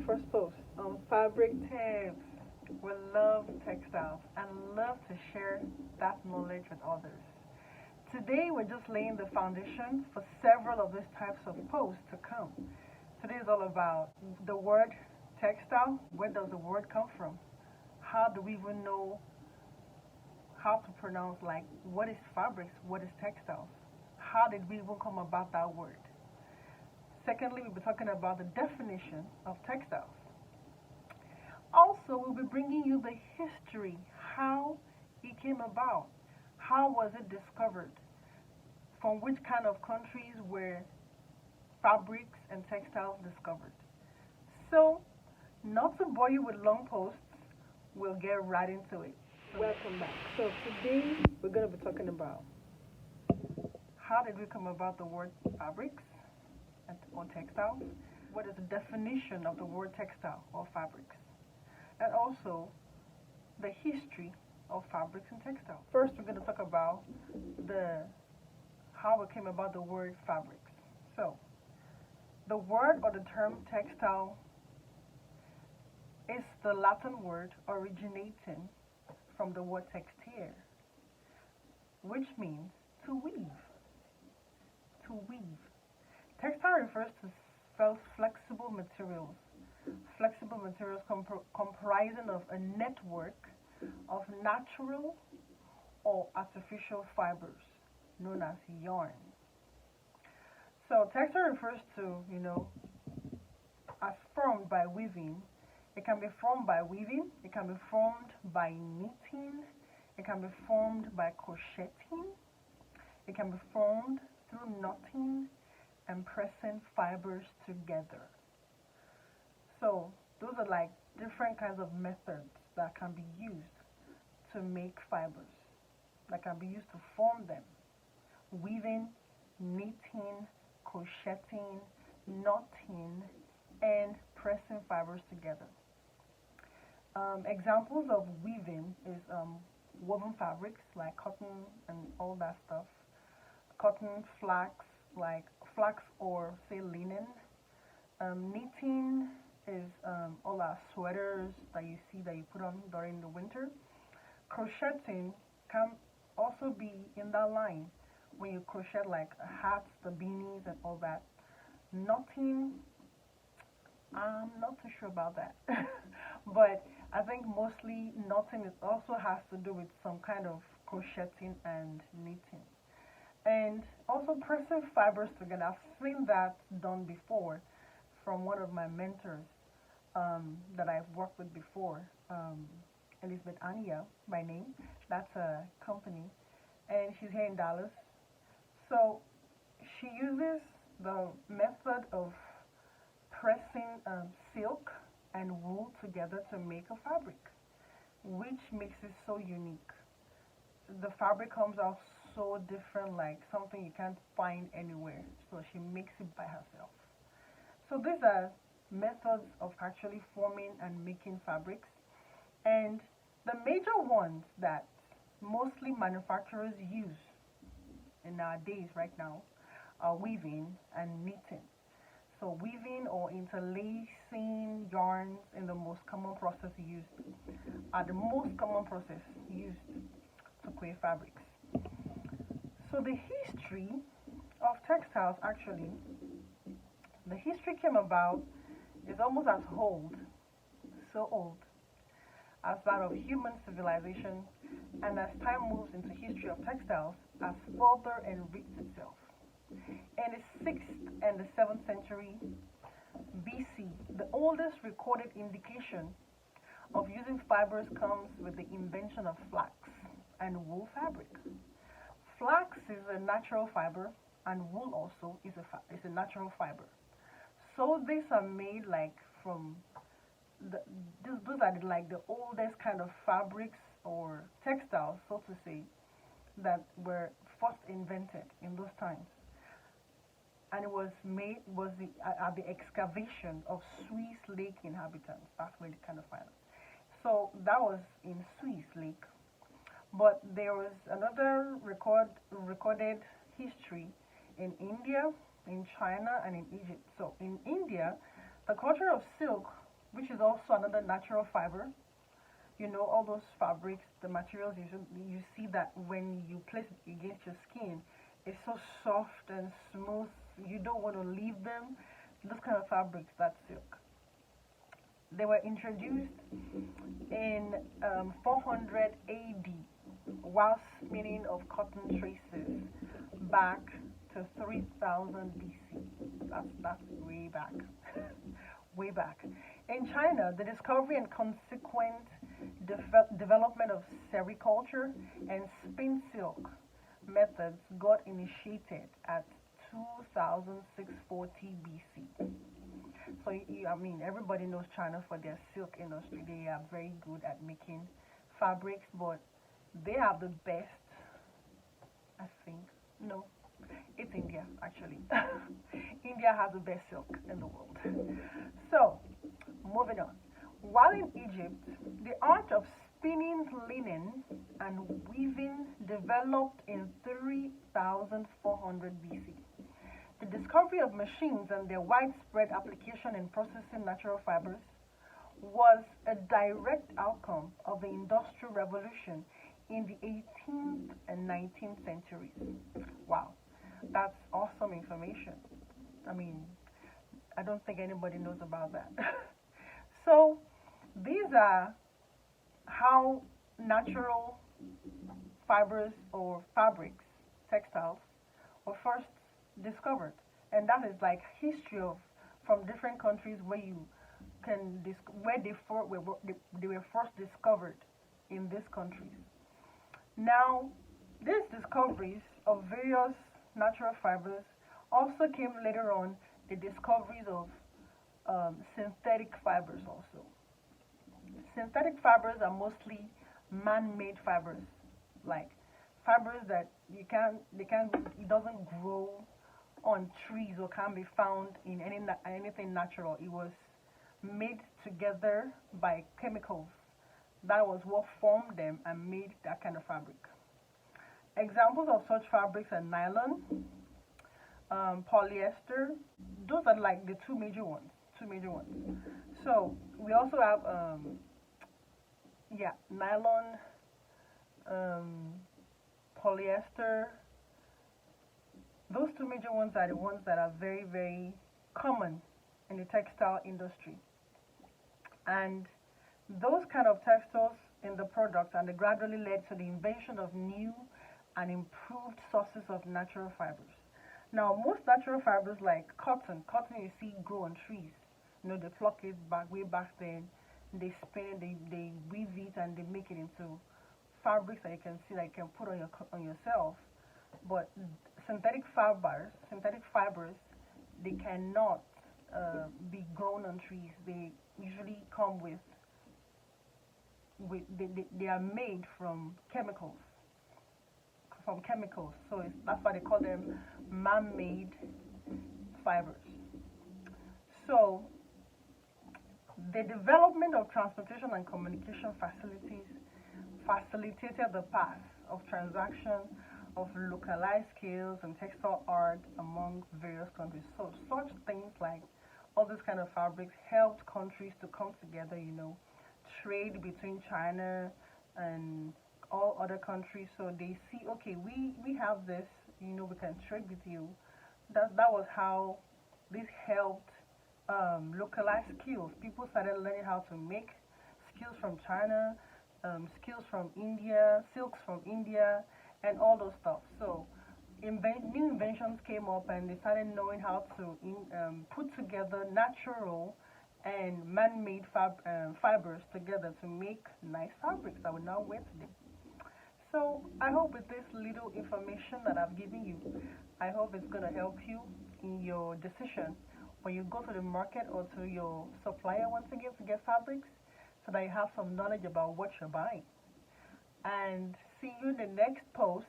first post on fabric tips. We love textiles and love to share that knowledge with others. Today, we're just laying the foundation for several of these types of posts to come. Today is all about the word textile. Where does the word come from? How do we even know how to pronounce, like, what is fabrics, what is textiles? How did we even come about that word? Secondly, we'll be talking about the definition of textiles. Also, we'll be bringing you the history, how it came about, how was it discovered, from which kind of countries were fabrics and textiles discovered. So, not to bore you with long posts, we'll get right into it. Welcome back. So today we're going to be talking about how did we come about the word fabrics or textiles? What is the definition of the word textile or fabrics? And also the history of fabrics and textiles. First, we're going to talk about the how it came about the word fabrics. So, the word or the term textile is the Latin word originating from the word textile, which means to weave. To weave. Textile refers to flexible materials. Flexible materials comprising of a network of natural or artificial fibers known as yarn. So textile refers to, as formed by weaving. It can be formed by weaving, it can be formed by knitting, it can be formed by crocheting, it can be formed through knotting and pressing fibers together. So those are like different kinds of methods that can be used to make fibers, that can be used to form them. Weaving, knitting, crocheting, knotting, and pressing fibers together. Examples of weaving is woven fabrics like cotton and all that stuff. Cotton, flax, like flax or say linen. Knitting is all our sweaters that you see that you put on during the winter. Crocheting can also be in that line when you crochet like hats, the beanies, and all that. Knotting, I'm not too sure about that, but I think mostly knotting also has to do with some kind of crocheting and knitting. And also pressing fibers together. I've seen that done before from one of my mentors that I've worked with before, Elizabeth Ania by name. That's a company, and she's here in Dallas. So she uses the method of pressing silk and wool together to make a fabric, which makes it so unique. The fabric comes out so different, like something you can't find anywhere. So she makes it by herself. So these are methods of actually forming and making fabrics. And the major ones that mostly manufacturers use in our days right now are weaving and knitting. So weaving or interlacing yarns in the most common process used are the most common process used to create fabrics. So the history of textiles, actually, the history came about is almost as old, so old, as that of human civilization, and as time moves into history of textiles, as further enriched itself. In the 6th and the 7th century BC, the oldest recorded indication of using fibers comes with the invention of flax and wool fabric. Flax is a natural fiber, and wool also is a natural fiber. So these are made like from those are like the oldest kind of fabrics or textiles, so to say, that were first invented in those times. And it was made at the excavation of Swiss lake inhabitants. That's where they kind of find it. So that was in Swiss lake. But there was another recorded history in India, in China, and in Egypt. So in India, the culture of silk which is also another natural fiber. You know, all those fabrics, the materials, you see that when you place it against your skin, it's so soft and smooth. You don't want to leave them. Those kind of fabrics, that's silk. They were introduced in 400 AD while spinning of cotton traces back to 3000 BC. That's way back, way back. In China, the discovery and consequent development of sericulture and spin silk methods got initiated at 2640 BC. So, I mean, everybody knows China for their silk industry. They are very good at making fabrics, but they have the best, I think. No, it's India, actually. India has the best silk in the world. So, moving on. While in Egypt, the art of spinning linen and weaving developed in 3400 BC. The discovery of machines and their widespread application in processing natural fibers was a direct outcome of the Industrial Revolution in the 18th and 19th centuries. Wow, that's awesome information. I mean, I don't think anybody knows about that. So, these are how natural fibers or fabrics, textiles, were first discovered. And that is like history of from different countries where you can where they were first discovered in these countries. Now, these discoveries of various natural fibers also came later on the discoveries of synthetic fibers also. Synthetic fibers are mostly man-made fibers, like fibers that it doesn't grow on trees or can be found in anything natural. It was made together by chemicals. That was what formed them and made that kind of fabric. Examples of such fabrics are nylon, polyester. Those are like the two major ones. Two major ones. So we also have nylon, polyester. Those two major ones are the ones that are very, very common in the textile industry. And those kind of textiles in the products and they gradually led to the invention of new and improved sources of natural fibers. Now, most natural fibers like cotton you see grow on trees. You know, they pluck it back way back then, they spin it, they weave it, and they make it into fabrics that you can see that you can put on yourself. But synthetic fibers, they cannot be grown on trees. They usually come they are made from chemicals. So that's why they call them man-made fibers. So the development of transportation and communication facilities facilitated the path of transaction of localized skills and textile art among various countries. So such things like all these kind of fabrics helped countries to come together, you know, trade between China and all other countries. So they see, okay, we have this, you know, we can trade with you. That was how this helped localized skills. People started learning how to make skills from China, skills from India, silks from India, and all those stuff. So new inventions came up and they started knowing how to put together natural and man-made fibers together to make nice fabrics that we now wear today. So I hope with this little information that I've given you, I hope it's going to help you in your decision when you go to the market or to your supplier once again to get fabrics, so that you have some knowledge about what you're buying. And see you in the next post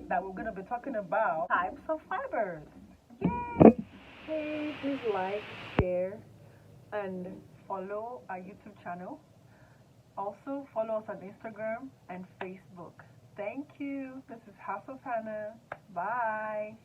that we're going to be talking about types of fibers. Yay! Hey, please like, share, and follow our YouTube channel. Also, follow us on Instagram and Facebook. Thank you. This is House of Hannah. Bye.